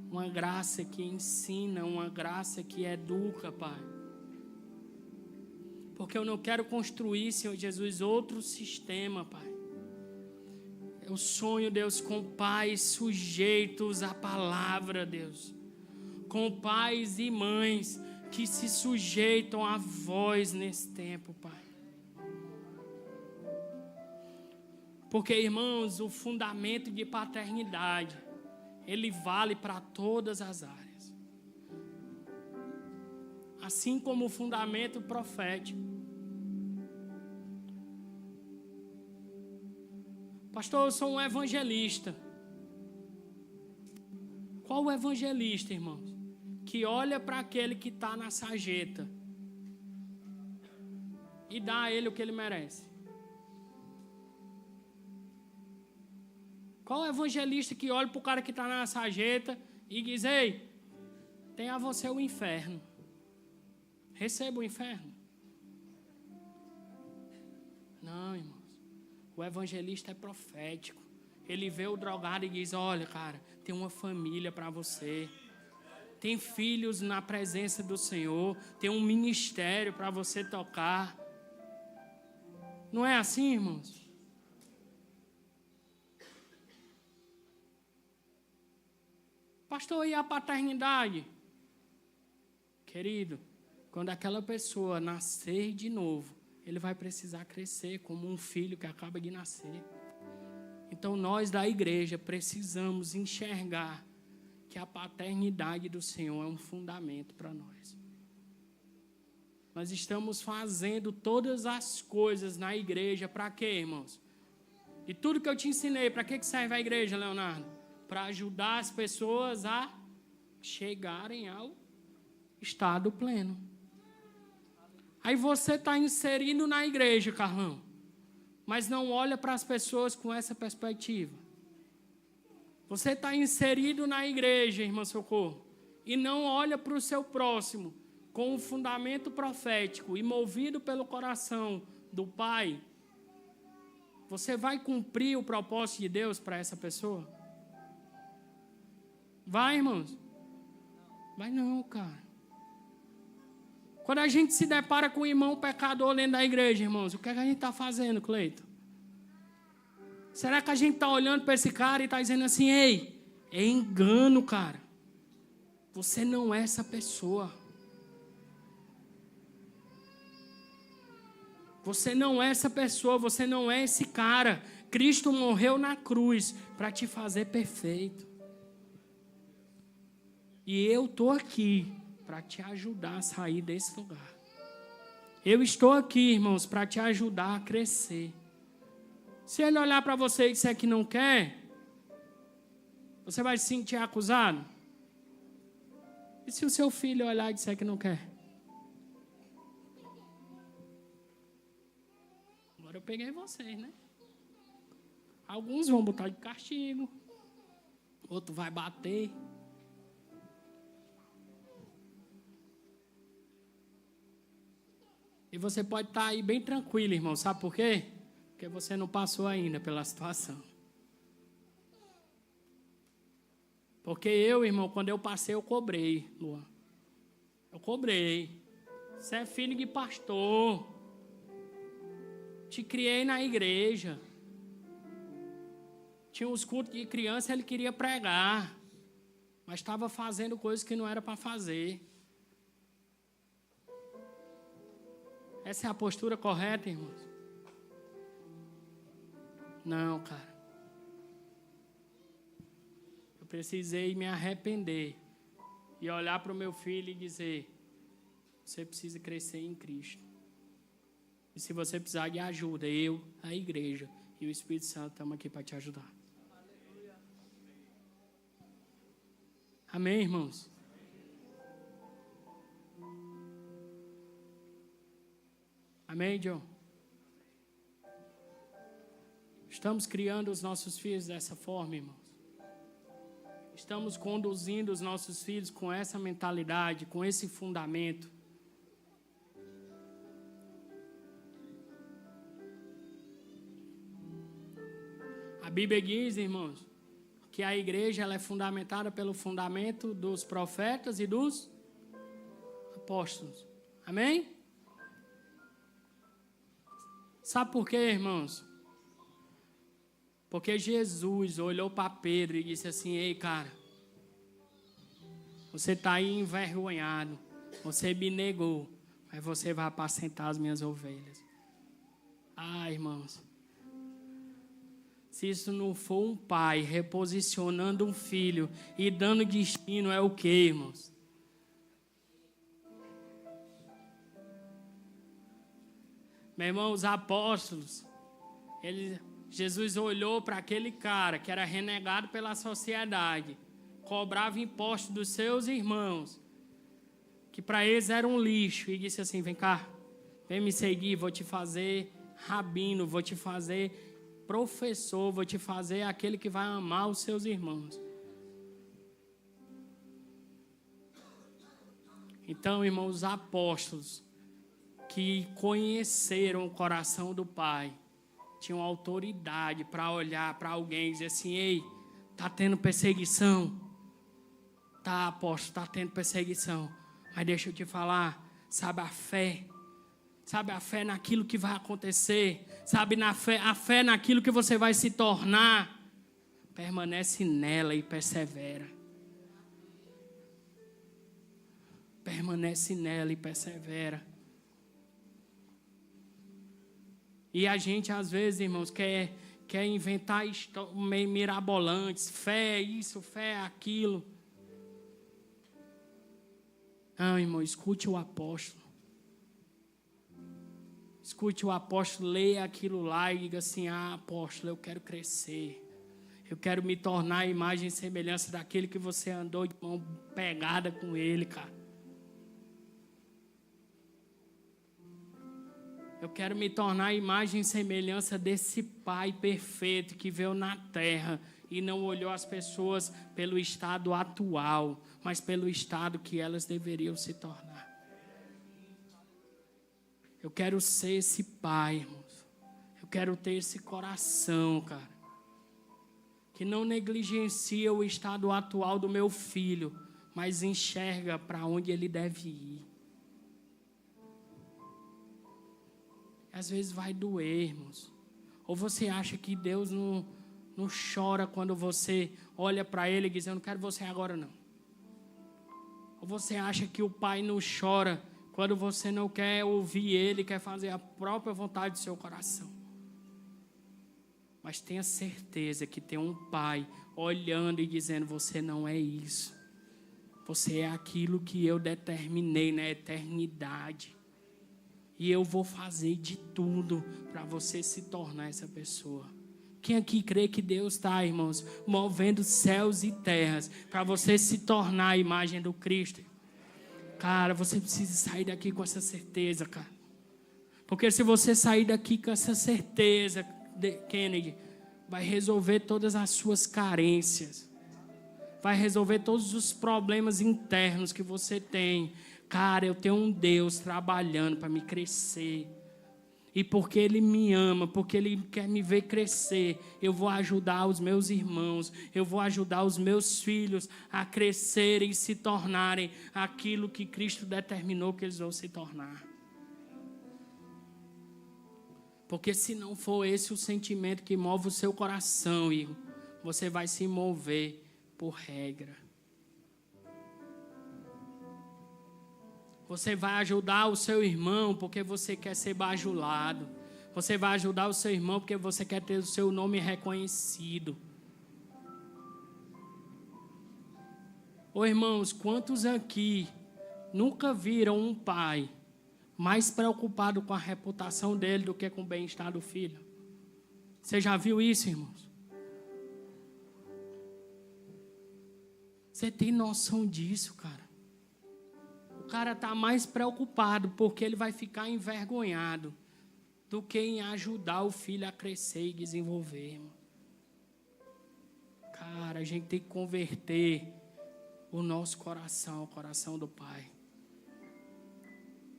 Speaker 2: Uma graça que ensina, uma graça que educa, Pai. Porque eu não quero construir, Senhor Jesus, outro sistema, Pai. Eu sonho, Deus, com pais sujeitos à palavra, Deus. Com pais e mães que se sujeitam à voz nesse tempo, Pai. Porque, irmãos, o fundamento de paternidade, ele vale para todas as áreas. Assim como o fundamento profético. Pastor, eu sou um evangelista. Qual o evangelista, irmãos? Que olha para aquele que está na sarjeta e dá a ele o que ele merece. Qual o evangelista que olha para o cara que está na sarjeta e diz: ei, tem a você o inferno. Receba o inferno. Não, irmãos. O evangelista é profético. Ele vê o drogado e diz: olha, cara, tem uma família para você. Tem filhos na presença do Senhor. Tem um ministério para você tocar. Não é assim, irmãos? Pastor, e a paternidade? Querido, quando aquela pessoa nascer de novo, ele vai precisar crescer como um filho que acaba de nascer. Então nós da igreja precisamos enxergar que a paternidade do Senhor é um fundamento para nós. Nós estamos fazendo todas as coisas na igreja para quê, irmãos? E tudo que eu te ensinei, para que serve a igreja, Leonardo? Para ajudar as pessoas a chegarem ao estado pleno. Aí você está inserido na igreja, Carlão, mas não olha para as pessoas com essa perspectiva. Você está inserido na igreja, irmã Socorro, e não olha para o seu próximo com um fundamento profético e movido pelo coração do Pai. Você vai cumprir o propósito de Deus para essa pessoa? Vai, irmãos? Vai não, cara. Quando a gente se depara com um irmão pecador dentro da igreja, irmãos, o que é que a gente está fazendo, Cleiton? Será que a gente está olhando para esse cara e está dizendo assim: ei, é engano, cara. Você não é essa pessoa. Você não é essa pessoa, você não é esse cara. Cristo morreu na cruz para te fazer perfeito. E eu estou aqui para te ajudar a sair desse lugar. Eu estou aqui, irmãos, para te ajudar a crescer. Se ele olhar para você e disser que não quer, você vai se sentir acusado? E se o seu filho olhar e disser que não quer? Agora eu peguei vocês, né? Alguns vão botar de castigo, outro vai bater. E você pode estar aí bem tranquilo, irmão. Sabe por quê? Porque você não passou ainda pela situação. Porque eu, irmão, quando eu passei, eu cobrei, Luan. Eu cobrei. Você é filho de pastor. Te criei na igreja. Tinha uns cultos de criança, ele queria pregar. Mas estava fazendo coisas que não era para fazer. Essa é a postura correta, irmãos? Não, cara. Eu precisei me arrepender e olhar para o meu filho e dizer: você precisa crescer em Cristo. E se você precisar de ajuda, eu, a igreja e o Espírito Santo estamos aqui para te ajudar. Amém, irmãos? Amém, John? Estamos criando os nossos filhos dessa forma, irmãos. Estamos conduzindo os nossos filhos com essa mentalidade, com esse fundamento. A Bíblia diz, irmãos, que a igreja ela é fundamentada pelo fundamento dos profetas e dos apóstolos. Amém? Sabe por quê, irmãos? Porque Jesus olhou para Pedro e disse assim: ei, cara, você está aí envergonhado, você me negou, mas você vai apacentar as minhas ovelhas. Ah, irmãos, se isso não for um pai reposicionando um filho e dando destino, é o quê, irmãos? Meu irmão, os apóstolos, Jesus olhou para aquele cara que era renegado pela sociedade, cobrava imposto dos seus irmãos, que para eles era um lixo, e disse assim: vem cá, vem me seguir, vou te fazer rabino, vou te fazer professor, vou te fazer aquele que vai amar os seus irmãos. Então, irmãos, os apóstolos que conheceram o coração do Pai tinham autoridade para olhar para alguém e dizer assim: ei, está tendo perseguição? Tá, apóstolo, está tendo perseguição. Mas deixa eu te falar, sabe a fé naquilo que vai acontecer, sabe a fé naquilo que você vai se tornar, permanece nela e persevera. Permanece nela e persevera. E a gente, às vezes, irmãos, quer inventar meio mirabolantes, fé isso, fé aquilo. Não, irmão, escute o apóstolo. Escute o apóstolo, leia aquilo lá e diga assim: ah, apóstolo, eu quero crescer. Eu quero me tornar a imagem e semelhança daquele que você andou de mão pegada com ele, cara. Eu quero me tornar a imagem e semelhança desse Pai perfeito que veio na terra e não olhou as pessoas pelo estado atual, mas pelo estado que elas deveriam se tornar. Eu quero ser esse pai, irmãos. Eu quero ter esse coração, cara, que não negligencia o estado atual do meu filho, mas enxerga para onde ele deve ir. Às vezes vai doer, irmãos. Ou você acha que Deus não chora quando você olha para Ele e diz: eu não quero você agora não. Ou você acha que o Pai não chora quando você não quer ouvir Ele, quer fazer a própria vontade do seu coração. Mas tenha certeza que tem um Pai olhando e dizendo: você não é isso. Você é aquilo que eu determinei na eternidade. E eu vou fazer de tudo para você se tornar essa pessoa. Quem aqui crê que Deus está, irmãos, movendo céus e terras para você se tornar a imagem do Cristo? Cara, você precisa sair daqui com essa certeza, cara. Porque se você sair daqui com essa certeza, Kennedy, vai resolver todas as suas carências. Vai resolver todos os problemas internos que você tem. Cara, eu tenho um Deus trabalhando para me crescer. E porque Ele me ama, porque Ele quer me ver crescer, eu vou ajudar os meus irmãos, eu vou ajudar os meus filhos a crescerem e se tornarem aquilo que Cristo determinou que eles vão se tornar. Porque se não for esse o sentimento que move o seu coração, Igor, você vai se mover por regra. Você vai ajudar o seu irmão porque você quer ser bajulado. Você vai ajudar o seu irmão porque você quer ter o seu nome reconhecido. Ô irmãos, quantos aqui nunca viram um pai mais preocupado com a reputação dele do que com o bem-estar do filho? Você já viu isso, irmãos? Você tem noção disso, cara? O cara está mais preocupado porque ele vai ficar envergonhado do que em ajudar o filho a crescer e desenvolver, irmão. Cara, a gente tem que converter o nosso coração, o coração do Pai.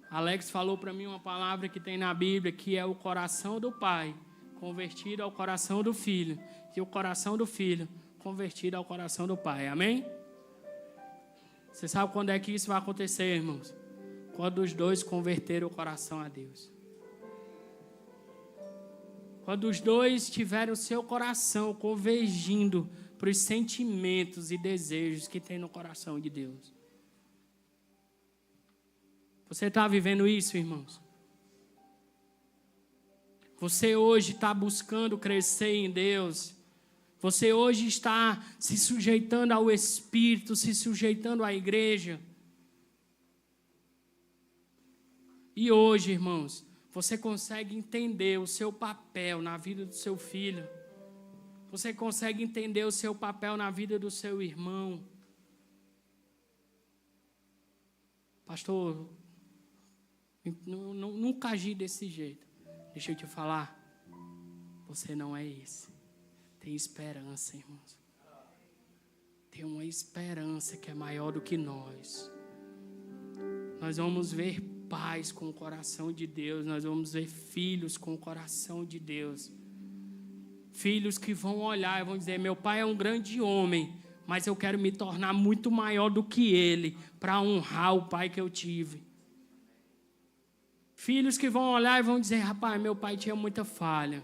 Speaker 2: Alex falou para mim uma palavra que tem na Bíblia, que é o coração do Pai convertido ao coração do Filho, e o coração do Filho convertido ao coração do Pai. Amém? Você sabe quando é que isso vai acontecer, irmãos? Quando os dois converterem o coração a Deus. Quando os dois tiverem o seu coração convergindo para os sentimentos e desejos que tem no coração de Deus. Você está vivendo isso, irmãos? Você hoje está buscando crescer em Deus. Você hoje está se sujeitando ao Espírito, se sujeitando à igreja. E hoje, irmãos, você consegue entender o seu papel na vida do seu filho. Você consegue entender o seu papel na vida do seu irmão. Pastor, nunca agi desse jeito. Deixa eu te falar. Você não é esse. Tem esperança, irmãos. Tem uma esperança que é maior do que nós. Nós vamos ver pais com o coração de Deus. Nós vamos ver filhos com o coração de Deus. Filhos que vão olhar e vão dizer: meu pai é um grande homem, mas eu quero me tornar muito maior do que ele, para honrar o pai que eu tive. Filhos que vão olhar e vão dizer: rapaz, meu pai tinha muita falha,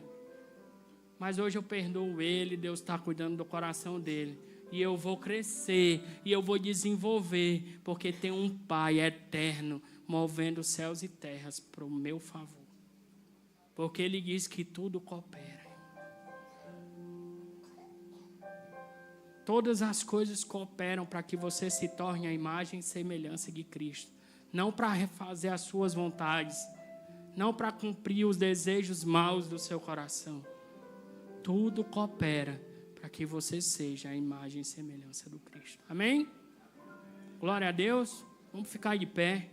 Speaker 2: mas hoje eu perdoo ele, Deus está cuidando do coração dele. E eu vou crescer, e eu vou desenvolver, porque tem um Pai eterno, movendo céus e terras para o meu favor. Porque Ele diz que tudo coopera. Todas as coisas cooperam para que você se torne a imagem e semelhança de Cristo. Não para refazer as suas vontades, não para cumprir os desejos maus do seu coração. Tudo coopera para que você seja a imagem e semelhança do Cristo. Amém? Glória a Deus. Vamos ficar de pé.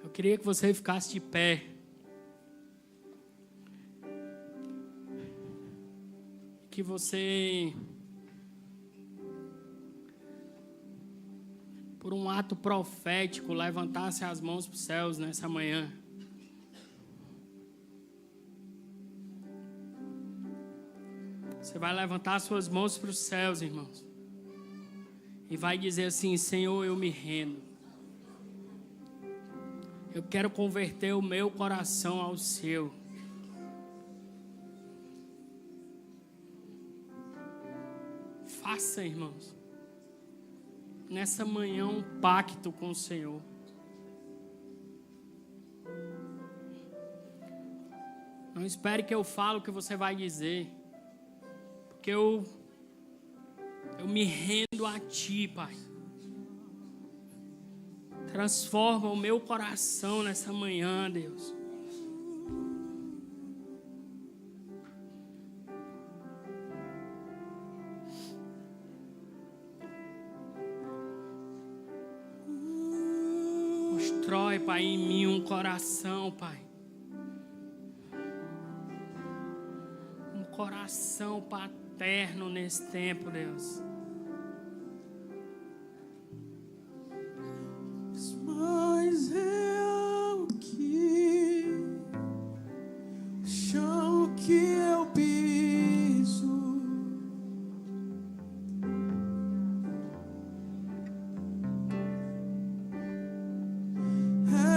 Speaker 2: Eu queria que você ficasse de pé. Que você, por um ato profético, levantasse as mãos para os céus nessa manhã. Você vai levantar suas mãos para os céus, irmãos, e vai dizer assim: Senhor, eu me rendo. Eu quero converter o meu coração ao seu. Faça, irmãos, nessa manhã um pacto com o Senhor. Não espere que eu fale o que você vai dizer, porque eu me rendo a Ti, Pai. Transforma o meu coração nessa manhã, Deus. Constrói, Pai, em mim um coração, Pai. Um coração paterno nesse tempo, Deus.
Speaker 3: Mais real que o chão que eu piso.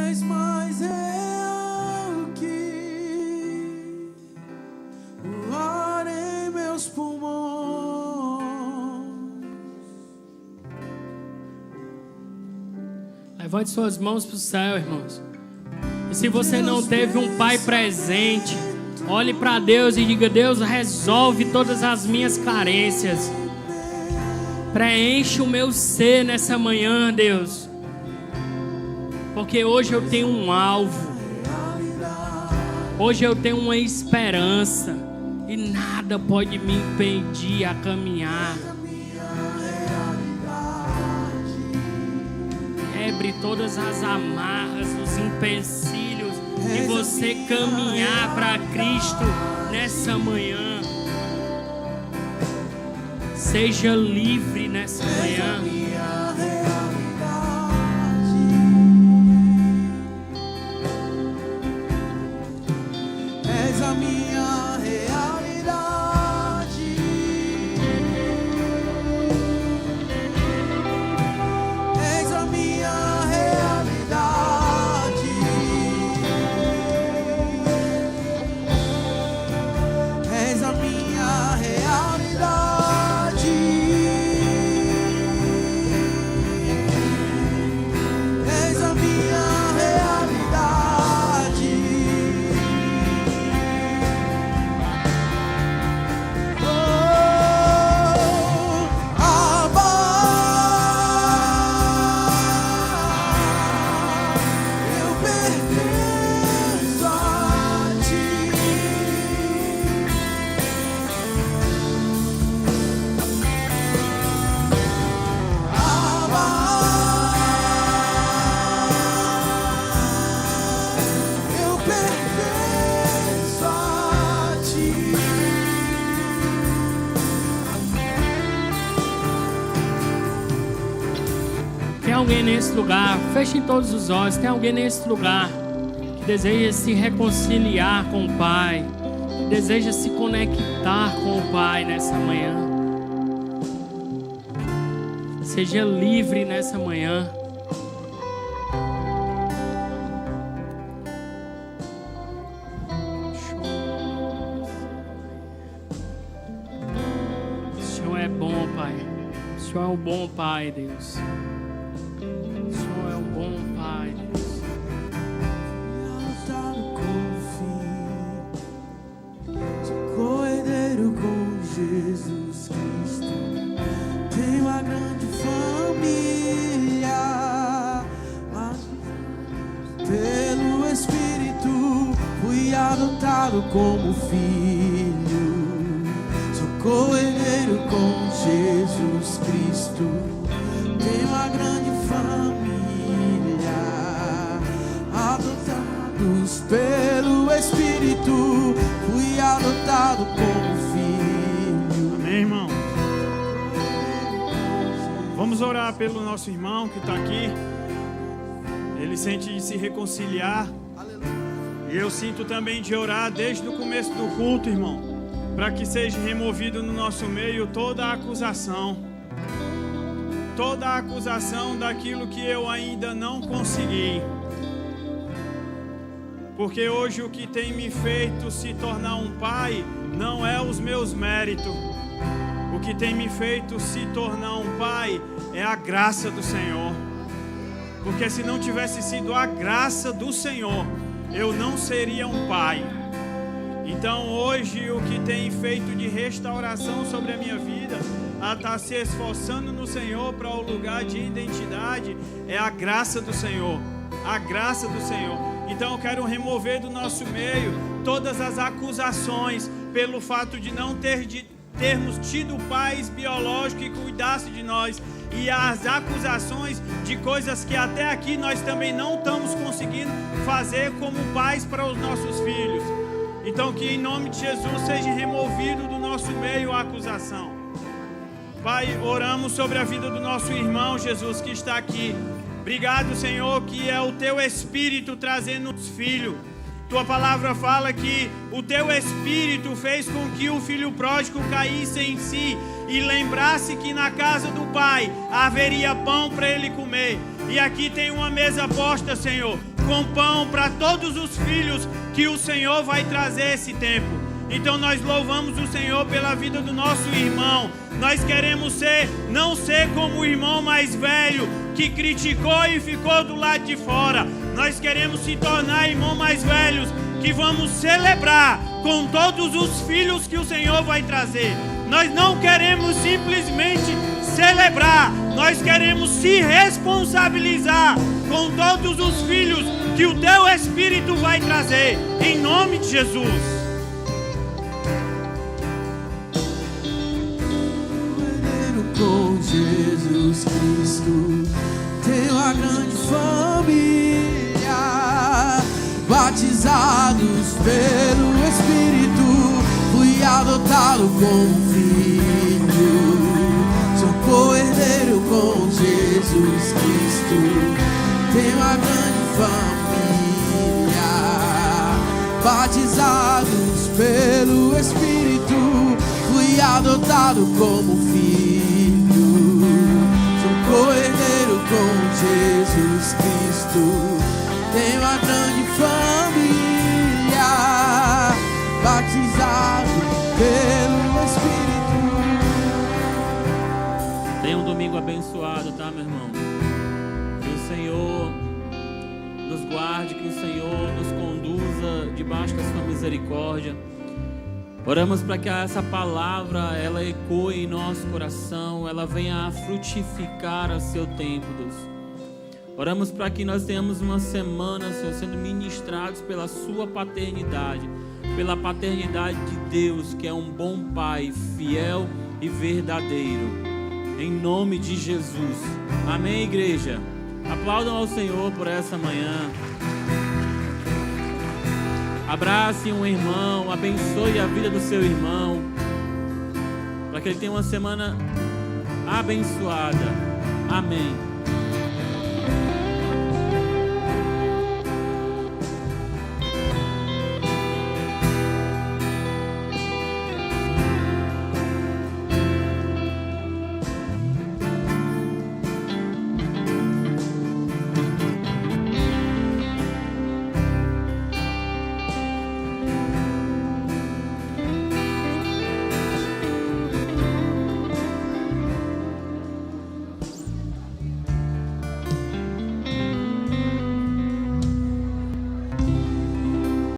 Speaker 3: És mais real que o ar em meus pulmões.
Speaker 2: Levante suas mãos para o céu, irmãos. E se você não teve um pai presente, olhe para Deus e diga: Deus, resolve todas as minhas carências. Preenche o meu ser nessa manhã, Deus. Porque hoje eu tenho um alvo. Hoje eu tenho uma esperança. E nada pode me impedir a caminhar. Quebre todas as amarras, os empecilhos de você caminhar para Cristo nessa manhã. Seja livre nessa manhã.
Speaker 3: És a minha realidade. És a minha realidade. És a minha realidade. És a minha realidade.
Speaker 2: Tem alguém nesse lugar, fechem todos os olhos. Tem alguém nesse lugar que deseja se reconciliar com o Pai, que deseja se conectar com o Pai nessa manhã. Seja livre nessa manhã. O Senhor é bom, Pai. O Senhor é um bom Pai, Deus. O Senhor é um bom Pai, Deus.
Speaker 3: Lutado com o fim, sou cordeiro com Jesus Cristo. Tenho uma grande família, mas pelo Espírito fui adotado como filho. Sou cordeiro com Jesus Cristo. Tenho uma grande família, adotados pelo Espírito, fui adotado como filho.
Speaker 4: Amém, irmão? Vamos orar pelo nosso irmão que está aqui. Ele sente de se reconciliar. E eu sinto também de orar desde o começo do culto, irmão, para que seja removido no nosso meio toda a acusação. Toda a acusação daquilo que eu ainda não consegui. Porque hoje o que tem me feito se tornar um pai não é os meus méritos. O que tem me feito se tornar um pai é a graça do Senhor. Porque se não tivesse sido a graça do Senhor, eu não seria um pai. Então hoje o que tem feito de restauração sobre a minha vida, a estar se esforçando no Senhor para o lugar de identidade, é a graça do Senhor. A graça do Senhor. Então eu quero remover do nosso meio todas as acusações pelo fato de não termos tido pais biológicos que cuidassem de nós, e as acusações de coisas que até aqui nós também não estamos conseguindo fazer como pais para os nossos filhos. Então que em nome de Jesus seja removido do nosso meio a acusação. Pai, oramos sobre a vida do nosso irmão Jesus que está aqui. Obrigado, Senhor, que é o Teu Espírito trazendo os filhos. Tua palavra fala que o Teu Espírito fez com que o filho pródigo caísse em si e lembrasse que na casa do Pai haveria pão para ele comer. E aqui tem uma mesa posta, Senhor, com pão para todos os filhos que o Senhor vai trazer esse tempo. Então nós louvamos o Senhor pela vida do nosso irmão. Nós queremos não ser como o irmão mais velho que criticou e ficou do lado de fora. Nós queremos se tornar irmãos mais velhos que vamos celebrar com todos os filhos que o Senhor vai trazer. Nós não queremos simplesmente celebrar, nós queremos se responsabilizar com todos os filhos que o Teu Espírito vai trazer, em nome de Jesus.
Speaker 3: Com Jesus Cristo, tenho uma grande família, batizados pelo Espírito, adotado como filho, sou co-herdeiro com Jesus Cristo, tenho uma grande família, batizados pelo Espírito, fui adotado como filho, sou co-herdeiro com Jesus Cristo, tenho uma grande família, batizado pelo Espírito.
Speaker 1: Tenha um domingo abençoado, tá, meu irmão? Que o Senhor nos guarde, que o Senhor nos conduza debaixo da sua misericórdia. Oramos para que essa palavra, ela ecoe em nosso coração, ela venha a frutificar a seu tempo, Deus. Oramos para que nós tenhamos uma semana, Senhor, sendo ministrados pela sua paternidade, pela paternidade de Deus, que é um bom Pai, fiel e verdadeiro. Em nome de Jesus. Amém, igreja? Aplaudam ao Senhor por essa manhã. Abrace um irmão, abençoe a vida do seu irmão, para que ele tenha uma semana abençoada. Amém.